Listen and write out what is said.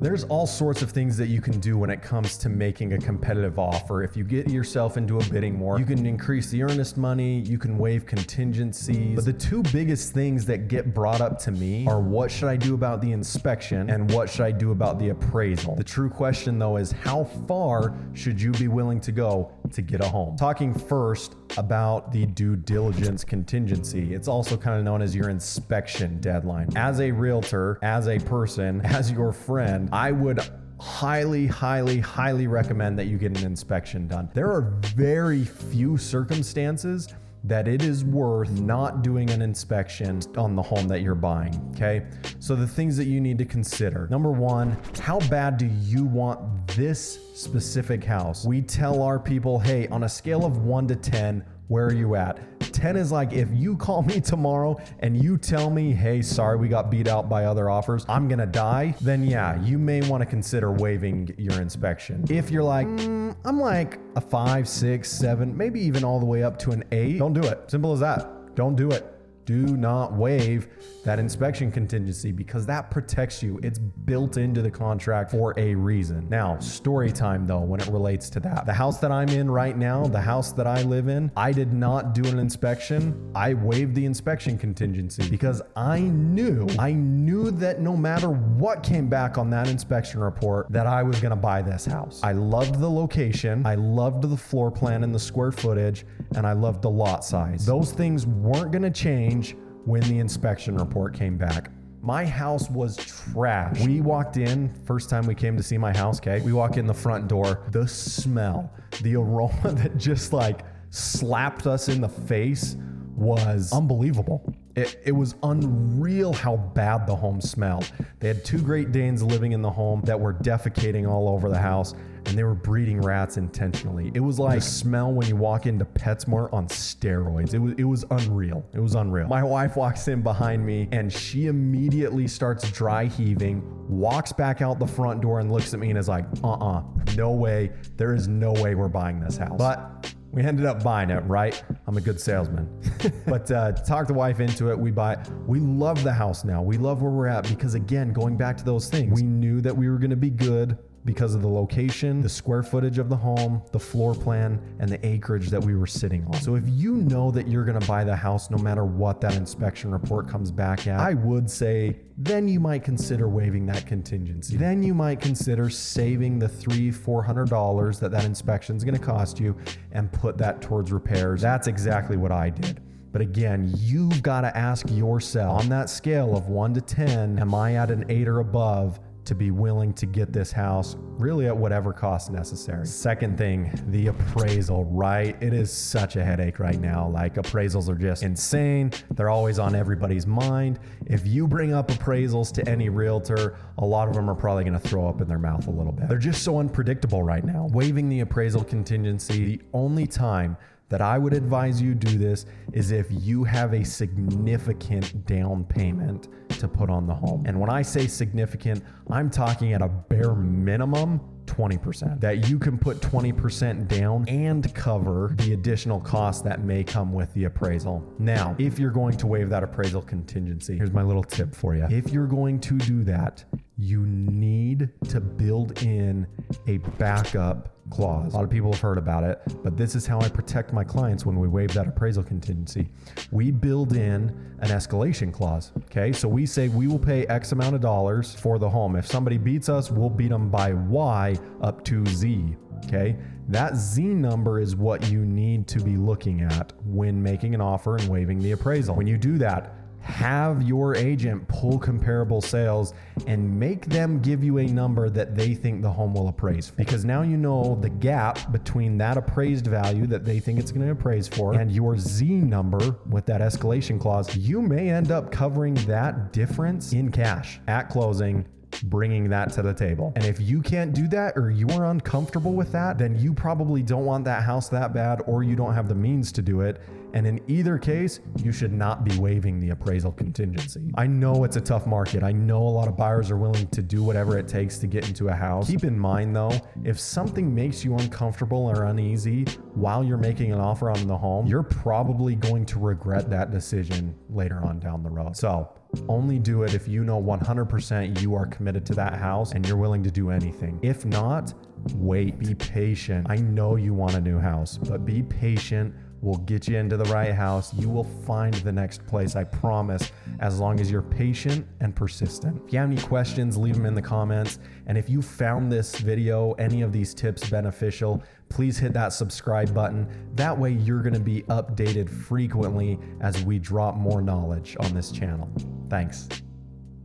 There's all sorts of things that you can do when it comes to making a competitive offer. If you get yourself into a bidding war, you can increase the earnest money, you can waive contingencies. But the two biggest things that get brought up to me are what should I do about the inspection and what should I do about the appraisal. The true question though is how far should you be willing to go to get a home? Talking first about the due diligence contingency. It's also kind of known as your inspection deadline. As a realtor, as a person, as your friend, I would highly recommend that you get an inspection done. There are very few circumstances that it is worth not doing an inspection on the home that you're buying, okay? So the things that you need to consider. Number one, how bad do you want this specific house? We tell our people, hey, on a scale of 1 to 10, where are you at? 10 is like, if you call me tomorrow and you tell me, hey, sorry, we got beat out by other offers, I'm gonna die, then yeah, you may wanna consider waiving your inspection. If you're like, I'm like a 5, 6, 7, maybe even all the way up to an 8, don't do it. Simple as that. Don't do it. Do not waive that inspection contingency because that protects you. It's built into the contract for a reason. Now, story time though, when it relates to that. The house that I'm in right now, the house that I live in, I did not do an inspection. I waived the inspection contingency because I knew that no matter what came back on that inspection report, that I was gonna buy this house. I loved the location, I loved the floor plan and the square footage, and I loved the lot size. Those things weren't gonna change when the inspection report came back. My house was trash. We walked in, first time we came to see my house, okay? We walk in the front door, the smell, the aroma that just like slapped us in the face was unbelievable. It was unreal how bad the home smelled. They had 2 Great Danes living in the home that were defecating all over the house, and they were breeding rats intentionally. It was like the smell when you walk into PetSmart on steroids. It was unreal. It was unreal. My wife walks in behind me and she immediately starts dry heaving, walks back out the front door and looks at me and is like, no way. There is no way we're buying this house. But we ended up buying it, right? I'm a good salesman. But talk the wife into it, we buy it. We love the house now. We love where we're at because again, going back to those things, we knew that we were gonna be good because of the location, the square footage of the home, the floor plan, and the acreage that we were sitting on. So if you know that you're gonna buy the house no matter what that inspection report comes back at, I would say then you might consider waiving that contingency. Then you might consider saving the $300-400 that inspection is gonna cost you and put that towards repairs. That's exactly what I did. But again, you've gotta ask yourself, on that scale of 1 to 10, am I at an 8 or above to be willing to get this house really at whatever cost necessary? Second thing, the appraisal, right? It is such a headache right now. Like appraisals are just insane. They're always on everybody's mind. If you bring up appraisals to any realtor, a lot of them are probably gonna throw up in their mouth a little bit. They're just so unpredictable right now. Waiving the appraisal contingency, the only time that I would advise you do this is if you have a significant down payment to put on the home. And when I say significant, I'm talking at a bare minimum 20%. That you can put 20% down and cover the additional costs that may come with the appraisal. Now, if you're going to waive that appraisal contingency, here's my little tip for you. If you're going to do that, you need to build in a backup clause. A lot of people have heard about it, but this is how I protect my clients when we waive that appraisal contingency. We build in an escalation clause, okay? So we say we will pay X amount of dollars for the home. If somebody beats us, we'll beat them by Y up to Z, okay? That Z number is what you need to be looking at when making an offer and waiving the appraisal. When you do that, have your agent pull comparable sales and make them give you a number that they think the home will appraise for. Because now you know the gap between that appraised value that they think it's going to appraise for and your Z number with that escalation clause. You may end up covering that difference in cash at closing, bringing that to the table. And if you can't do that or you are uncomfortable with that, then you probably don't want that house that bad or you don't have the means to do it. And in either case, you should not be waiving the appraisal contingency. I know it's a tough market. I know a lot of buyers are willing to do whatever it takes to get into a house. Keep in mind though, if something makes you uncomfortable or uneasy while you're making an offer on the home, you're probably going to regret that decision later on down the road. So Only do it if you know 100% you are committed to that house and you're willing to do anything. If not, wait, be patient. I know you want a new house, but be patient. We'll get you into the right house. You will find the next place, I promise, as long as you're patient and persistent. If you have any questions, leave them in the comments. And if you found this video, any of these tips beneficial, please hit that subscribe button. That way you're gonna be updated frequently as we drop more knowledge on this channel. Thanks.